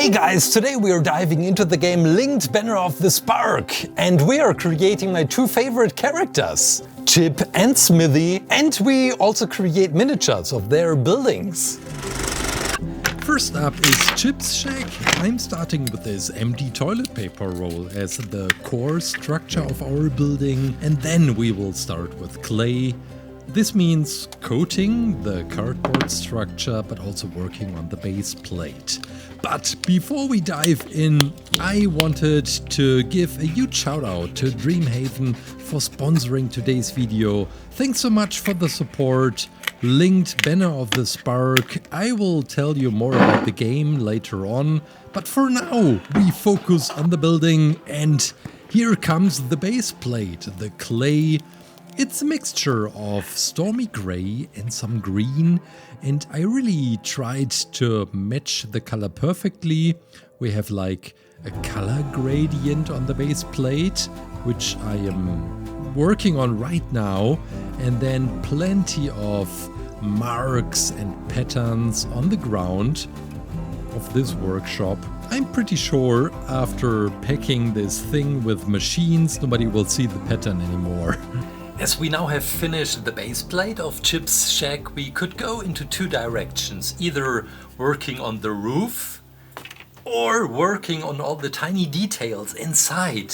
Hey guys, today we are diving into the game Linked Banner of the Spark, and we are creating my two favorite characters, Chip and Smithy, and we also create miniatures of their buildings. First up is Chip's shack. I'm starting with this empty toilet paper roll as the core structure of our building, and then we will start with clay. This means coating the cardboard structure, but also working on the base plate. But before we dive in, I wanted to give a huge shout out to Dreamhaven for sponsoring today's video. Thanks so much for the support. Linked Banner of the Spark. I will tell you more about the game later on, but for now we focus on the building, and here comes the base plate, the clay. It's a mixture of stormy grey and some green, and I really tried to match the color perfectly. We have like a color gradient on the base plate, which I am working on right now, and then plenty of marks and patterns on the ground of this workshop. I'm pretty sure after packing this thing with machines, nobody will see the pattern anymore. As we now have finished the base plate of Chip's shack, we could go into two directions, either working on the roof or working on all the tiny details inside.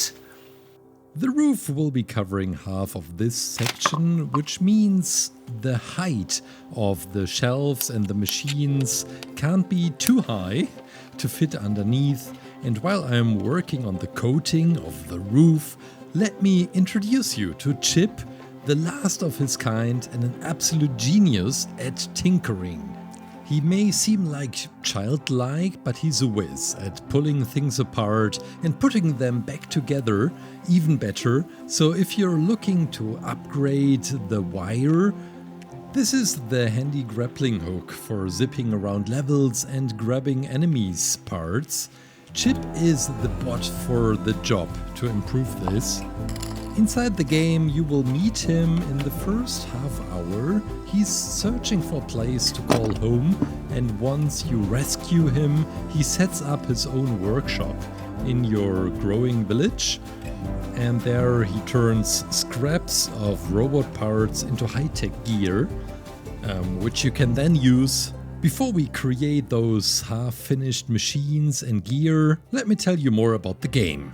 The roof will be covering half of this section, which means the height of the shelves and the machines can't be too high to fit underneath. And while I'm working on the coating of the roof, let me introduce you to Chip, the last of his kind and an absolute genius at tinkering. He may seem like childlike, but he's a whiz at pulling things apart and putting them back together even better. So if you're looking to upgrade the wire, this is the handy grappling hook for zipping around levels and grabbing enemies' parts. Chip is the bot for the job to improve this. Inside the game you will meet him in the first half hour. He's searching for a place to call home, and once you rescue him, he sets up his own workshop in your growing village, and there he turns scraps of robot parts into high-tech gear, which you can then use. Before we create those half-finished machines and gear, let me tell you more about the game.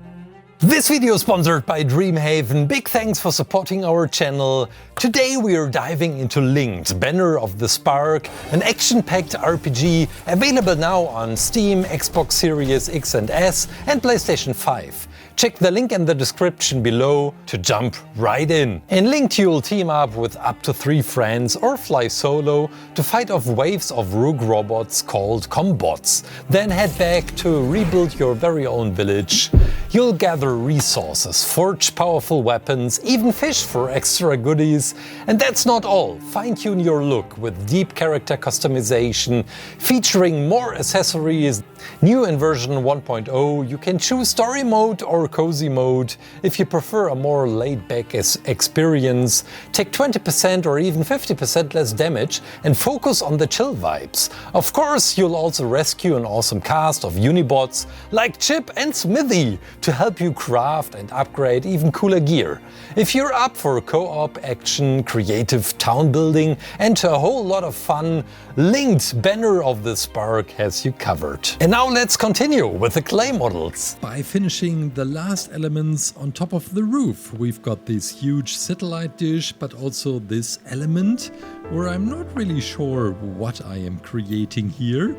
This video is sponsored by Dreamhaven. Big thanks for supporting our channel. Today we are diving into Linked Banner of the Spark, an action-packed RPG available now on Steam, Xbox Series X and S and PlayStation 5. Check the link in the description below to jump right in. In Linked you'll team up with up to 3 friends or fly solo to fight off waves of rogue robots called combots. Then head back to rebuild your very own village. You'll gather resources, forge powerful weapons, even fish for extra goodies. And that's not all. Fine-tune your look with deep character customization, featuring more accessories. New in version 1.0, you can choose story mode or cozy mode. If you prefer a more laid-back experience, take 20% or even 50% less damage and focus on the chill vibes. Of course, you'll also rescue an awesome cast of Unibots like Chip and Smithy to help you craft and upgrade even cooler gear. If you're up for co-op action, creative town building and a whole lot of fun, Linked Banner of the Spark has you covered. And now let's continue with the clay models. By finishing the last elements on top of the roof, we've got this huge satellite dish, but also this element where I'm not really sure what I am creating here.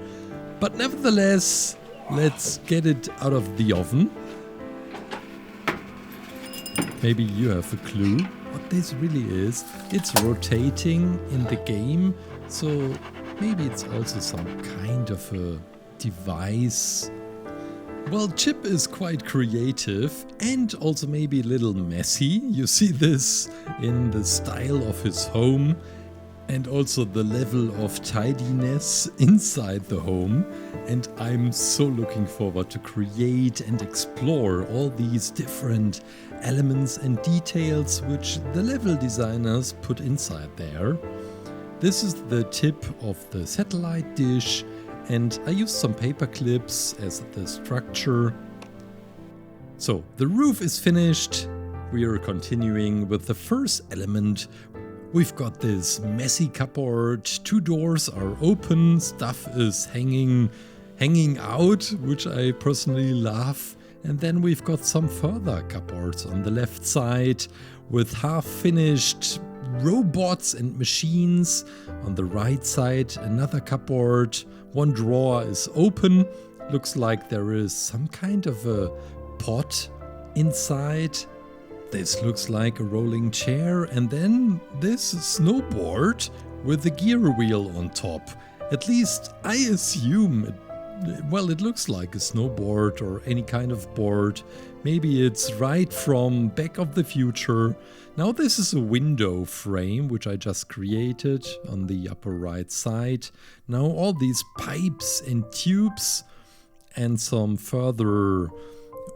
But nevertheless, let's get it out of the oven. Maybe you have a clue what this really is. It's rotating in the game, so maybe it's also some kind of a device. Well, Chip is quite creative and also maybe a little messy. You see this in the style of his home and also the level of tidiness inside the home. And I'm so looking forward to create and explore all these different elements and details which the level designers put inside there. This is the tip of the satellite dish, and I used some paper clips as the structure. So the roof is finished. We are continuing with the first element. We've got this messy cupboard, 2 doors are open, stuff is hanging out, which I personally love. And then we've got some further cupboards on the left side with half-finished robots and machines. On the right side, another cupboard. 1 drawer is open. Looks like there is some kind of a pot inside. This looks like a rolling chair, and then this snowboard with a gear wheel on top. At least I assume it looks like a snowboard or any kind of board. Maybe it's right from Back of the Future. Now this is a window frame which I just created on the upper right side. Now all these pipes and tubes and some further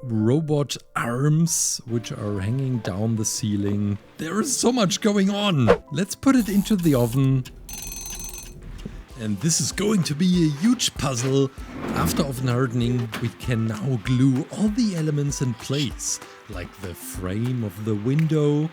robot arms which are hanging down the ceiling. There is so much going on. Let's put it into the oven. And this is going to be a huge puzzle. After oven hardening, we can now glue all the elements in place, like the frame of the window.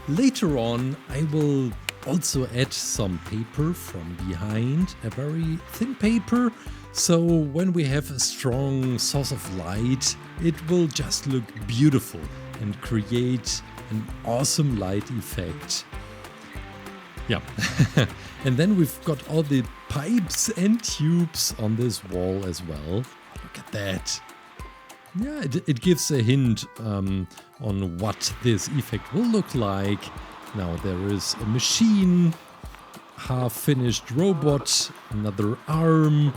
Later on, I will also add some paper from behind, a very thin paper, so when we have a strong source of light, it will just look beautiful and create an awesome light effect. Yeah, and then we've got all the pipes and tubes on this wall as well. Look at that. Yeah, it gives a hint on what this effect will look like. Now there is a machine, half-finished robot, another arm,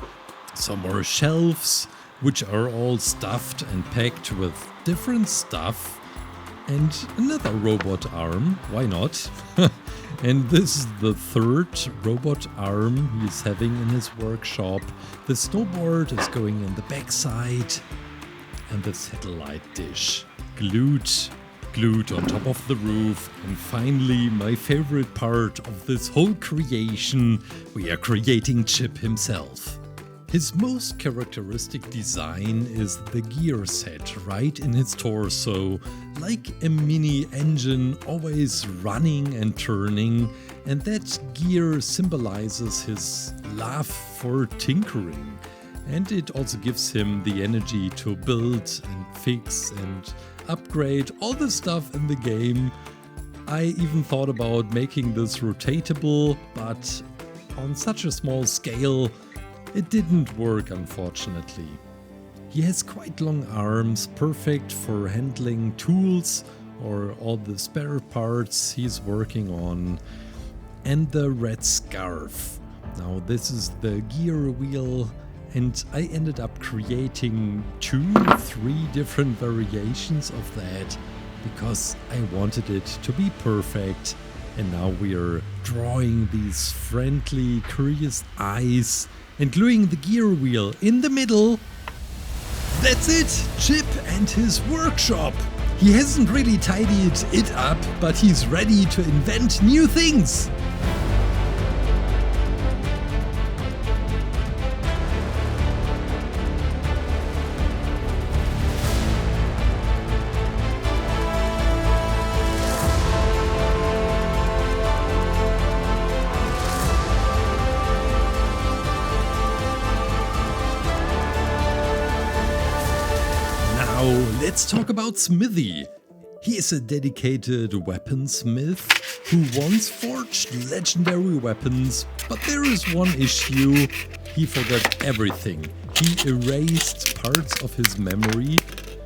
some more shelves, which are all stuffed and packed with different stuff, and another robot arm, why not? And this is the 3rd robot arm he's having in his workshop. The snowboard is going in the backside, and the satellite dish glued on top of the roof. And finally, my favorite part of this whole creation, we are creating Chip himself. His most characteristic design is the gear set right in his torso, like a mini engine always running and turning, and that gear symbolizes his love for tinkering. And it also gives him the energy to build and fix and upgrade all the stuff in the game. I even thought about making this rotatable, but on such a small scale, it didn't work, unfortunately. He has quite long arms, perfect for handling tools or all the spare parts he's working on. And the red scarf. Now this is the gear wheel, and I ended up creating 2-3 different variations of that because I wanted it to be perfect. And now we are drawing these friendly, curious eyes and gluing the gear wheel in the middle. That's it! Chip and his workshop! He hasn't really tidied it up, but he's ready to invent new things! Let's talk about Smithy. He is a dedicated weaponsmith who once forged legendary weapons, but there is one issue: he forgot everything. He erased parts of his memory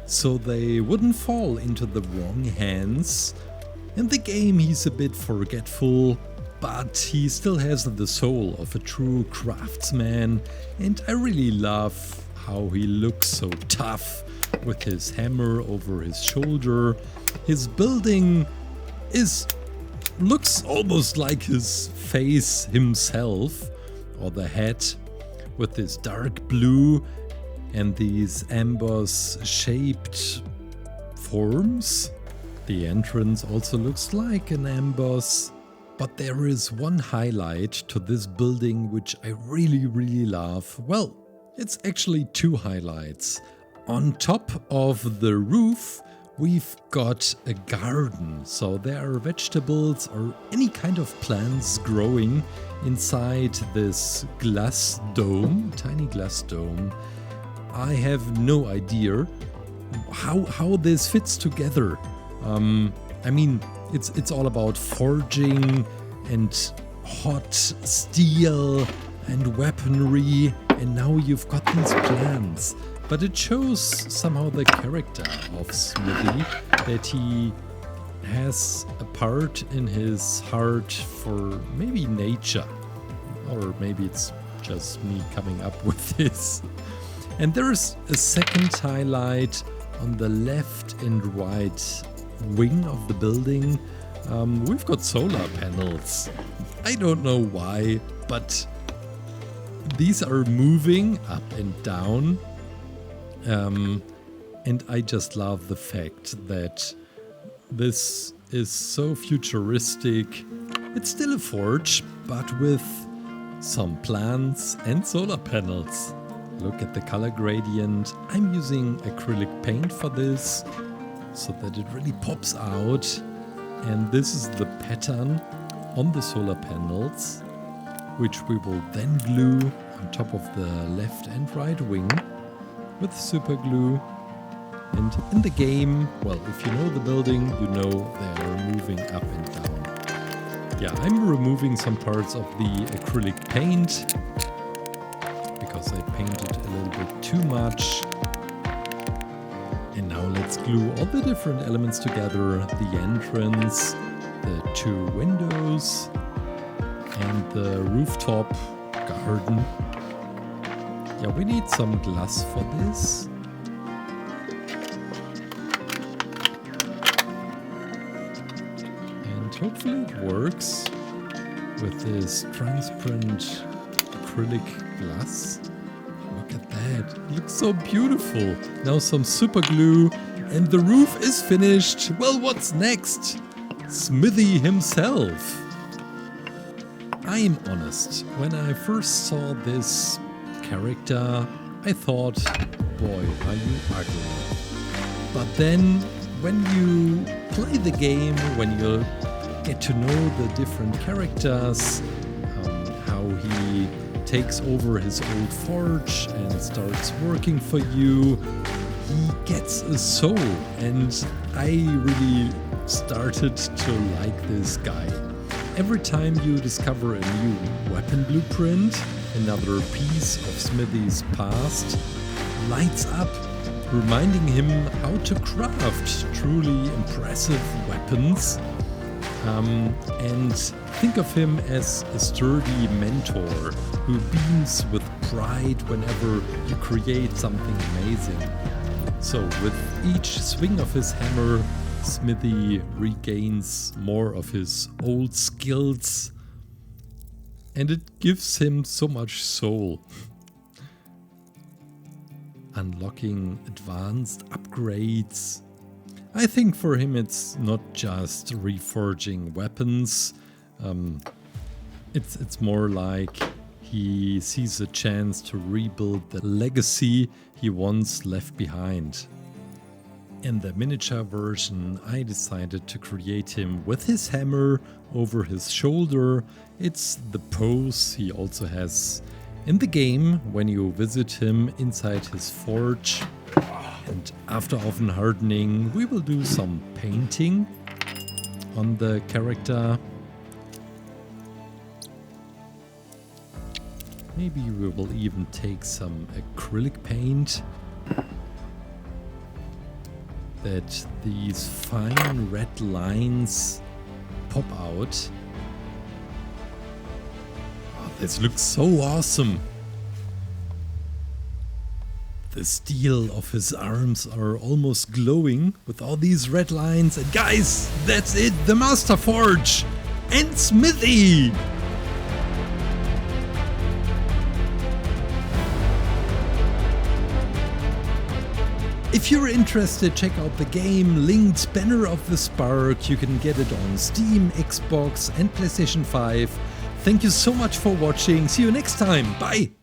so they wouldn't fall into the wrong hands. In the game he's a bit forgetful, but he still has the soul of a true craftsman, and I really love how he looks so tough with his hammer over his shoulder. His building looks almost like his face himself, or the hat, with this dark blue and these amboss shaped forms. The entrance also looks like an amboss, But there is one highlight to this building which I really love. Well, it's actually two highlights. On top of the roof, we've got a garden. So there are vegetables or any kind of plants growing inside this glass dome, tiny glass dome. I have no idea how this fits together. I mean, it's all about forging and hot steel and weaponry, and now you've got these plants. But it shows somehow the character of Smithy, that he has a part in his heart for maybe nature. Or maybe it's just me coming up with this. And there's a second highlight on the left and right wing of the building. We've got solar panels. I don't know why, but these are moving up and down. And I just love the fact that this is so futuristic. It's still a forge, but with some plants and solar panels. Look at the color gradient. I'm using acrylic paint for this, so that it really pops out. And this is the pattern on the solar panels, which we will then glue on top of the left and right wing with super glue. And in the game, well, if you know the building, you know they are moving up and down. Yeah, I'm removing some parts of the acrylic paint because I painted a little bit too much. And now let's glue all the different elements together. The entrance, the two windows, and the rooftop garden. Yeah, we need some glass for this. And hopefully it works with this transparent acrylic glass. Look at that, it looks so beautiful. Now some super glue and the roof is finished. Well, what's next? Smithy himself. I'm honest, when I first saw this character, I thought, boy, are you ugly. But then, when you play the game, when you get to know the different characters, how he takes over his old forge and starts working for you, he gets a soul, and I really started to like this guy. Every time you discover a new weapon blueprint, another piece of Smithy's past lights up, reminding him how to craft truly impressive weapons. And think of him as a sturdy mentor who beams with pride whenever you create something amazing. So with each swing of his hammer, Smithy regains more of his old skills, and it gives him so much soul. Unlocking advanced upgrades. I think for him it's not just reforging weapons. It's more like he sees a chance to rebuild the legacy he once left behind. In the miniature version, I decided to create him with his hammer over his shoulder. It's the pose he also has in the game when you visit him inside his forge. And after often hardening, we will do some painting on the character. Maybe we will even take some acrylic paint, that these fine red lines pop out. Oh, this looks so awesome. The steel of his arms are almost glowing with all these red lines. And guys, that's it, the Master Forge and Smithy! If you're interested, check out the game Lynked Banner of the Spark. You can get it on Steam, Xbox and PlayStation 5. Thank you so much for watching. See you next time. Bye!